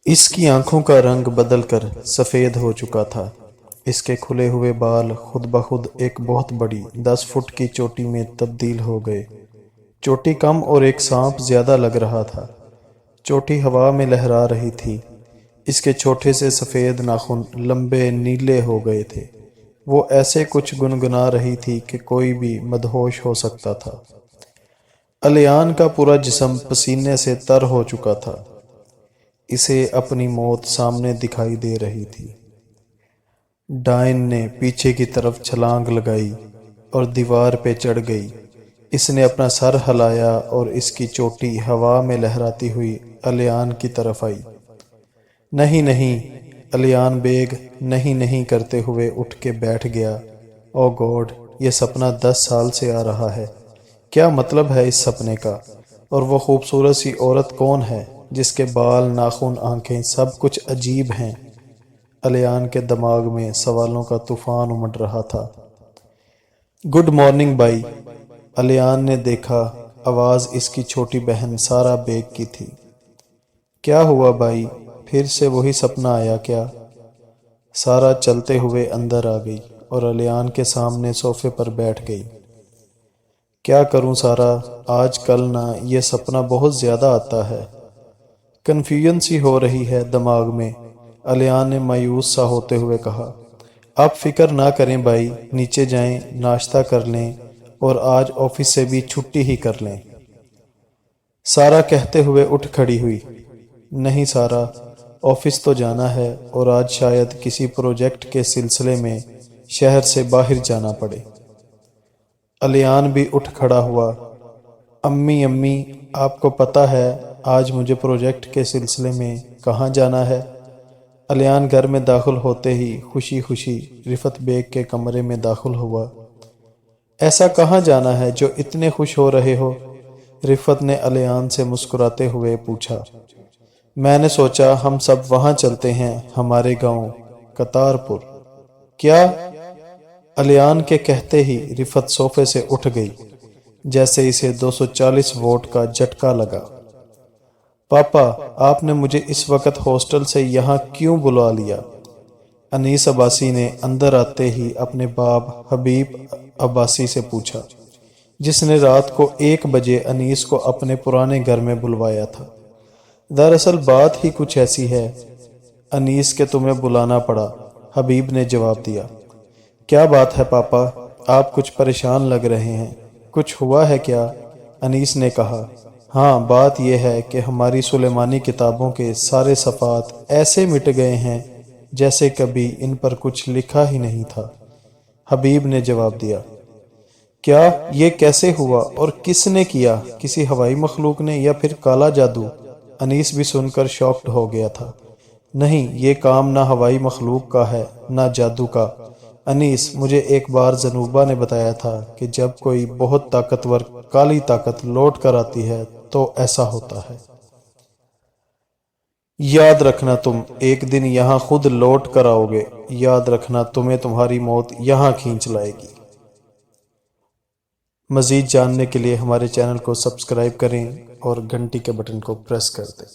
اس کی آنکھوں کا رنگ بدل کر سفید ہو چکا تھا۔ اس کے کھلے ہوئے بال خود بخود ایک بہت بڑی 10 فٹ کی چوٹی میں تبدیل ہو گئے۔ چوٹی کم اور ایک سانپ زیادہ لگ رہا تھا۔ چوٹی ہوا میں لہرا رہی تھی۔ اس کے چھوٹے سے سفید ناخن لمبے نیلے ہو گئے تھے۔ وہ ایسے کچھ گنگنا رہی تھی کہ کوئی بھی مدہوش ہو سکتا تھا۔ الیان کا پورا جسم پسینے سے تر ہو چکا تھا۔ اسے اپنی موت سامنے دکھائی دے رہی تھی۔ ڈائن نے پیچھے کی طرف چھلانگ لگائی اور دیوار پہ چڑھ گئی۔ اس نے اپنا سر ہلایا اور اس کی چوٹی ہوا میں لہراتی ہوئی الیان کی طرف آئی۔ نہیں نہیں، الیان بیگ نہیں نہیں کرتے ہوئے اٹھ کے بیٹھ گیا۔ او گاڈ، یہ سپنا 10 سال سے آ رہا ہے۔ کیا مطلب ہے اس سپنے کا؟ اور وہ خوبصورت سی عورت کون ہے جس کے بال، ناخن، آنکھیں سب کچھ عجیب ہیں؟ الیان کے دماغ میں سوالوں کا طوفان امڑ رہا تھا۔ گڈ مارننگ بائی، الیان نے دیکھا۔ آواز اس کی چھوٹی بہن سارا بیگ کی تھی۔ کیا ہوا بائی؟ پھر سے وہی سپنا آیا کیا؟ سارا چلتے ہوئے اندر آ گئی اور الیان کے سامنے صوفے پر بیٹھ گئی۔ کیا کروں سارا، آج کل نہ یہ سپنا بہت زیادہ آتا ہے۔ کنفیوژن سی ہو رہی ہے دماغ میں، الیان نے مایوس سا ہوتے ہوئے کہا۔ آپ فکر نہ کریں بھائی، نیچے جائیں، ناشتہ کر لیں اور آج آفس سے بھی چھٹی ہی کر لیں۔ سارا کہتے ہوئے اٹھ کھڑی ہوئی۔ نہیں سارا، آفس تو جانا ہے اور آج شاید کسی پروجیکٹ کے سلسلے میں شہر سے باہر جانا پڑے۔ الیان بھی اٹھ کھڑا ہوا۔ امی آپ کو پتہ ہے آج مجھے پروجیکٹ کے سلسلے میں کہاں جانا ہے؟ الیان گھر میں داخل ہوتے ہی خوشی خوشی رفت بیگ کے کمرے میں داخل ہوا۔ ایسا کہاں جانا ہے جو اتنے خوش ہو رہے ہو؟ رفت نے الیان سے مسکراتے ہوئے پوچھا۔ میں نے سوچا ہم سب وہاں چلتے ہیں، ہمارے گاؤں کرتارپور۔ کیا؟ الیان کے کہتے ہی رفت صوفے سے اٹھ گئی جیسے اسے 240 وولٹ کا جھٹکا لگا۔ پاپا، آپ نے مجھے اس وقت ہاسٹل سے یہاں کیوں بلا لیا؟ انیس عباسی نے اندر آتے ہی اپنے باپ حبیب عباسی سے پوچھا، جس نے رات کو 1 بجے انیس کو اپنے پرانے گھر میں بلوایا تھا۔ دراصل بات ہی کچھ ایسی ہے انیس کہ تمہیں بلانا پڑا، حبیب نے جواب دیا۔ کیا بات ہے پاپا؟ آپ کچھ پریشان لگ رہے ہیں، کچھ ہوا ہے کیا؟ انیس نے کہا۔ ہاں، بات یہ ہے کہ ہماری سلیمانی کتابوں کے سارے صفحات ایسے مٹ گئے ہیں جیسے کبھی ان پر کچھ لکھا ہی نہیں تھا، حبیب نے جواب دیا۔ کیا یہ کیسے ہوا اور کس نے کیا؟ کسی ہوائی مخلوق نے یا پھر کالا جادو؟ انیس بھی سن کر شاکڈ ہو گیا تھا۔ نہیں، یہ کام نہ ہوائی مخلوق کا ہے نہ جادو کا۔ انیس، مجھے ایک بار زنوبہ نے بتایا تھا کہ جب کوئی بہت طاقتور کالی طاقت لوٹ کر آتی ہے تو ایسا ہوتا ہے۔ یاد رکھنا تم ایک دن یہاں خود لوٹ کر آؤ گے، یاد رکھنا تمہیں تمہاری موت یہاں کھینچ لائے گی۔ مزید جاننے کے لیے ہمارے چینل کو سبسکرائب کریں اور گھنٹی کے بٹن کو پریس کر دیں۔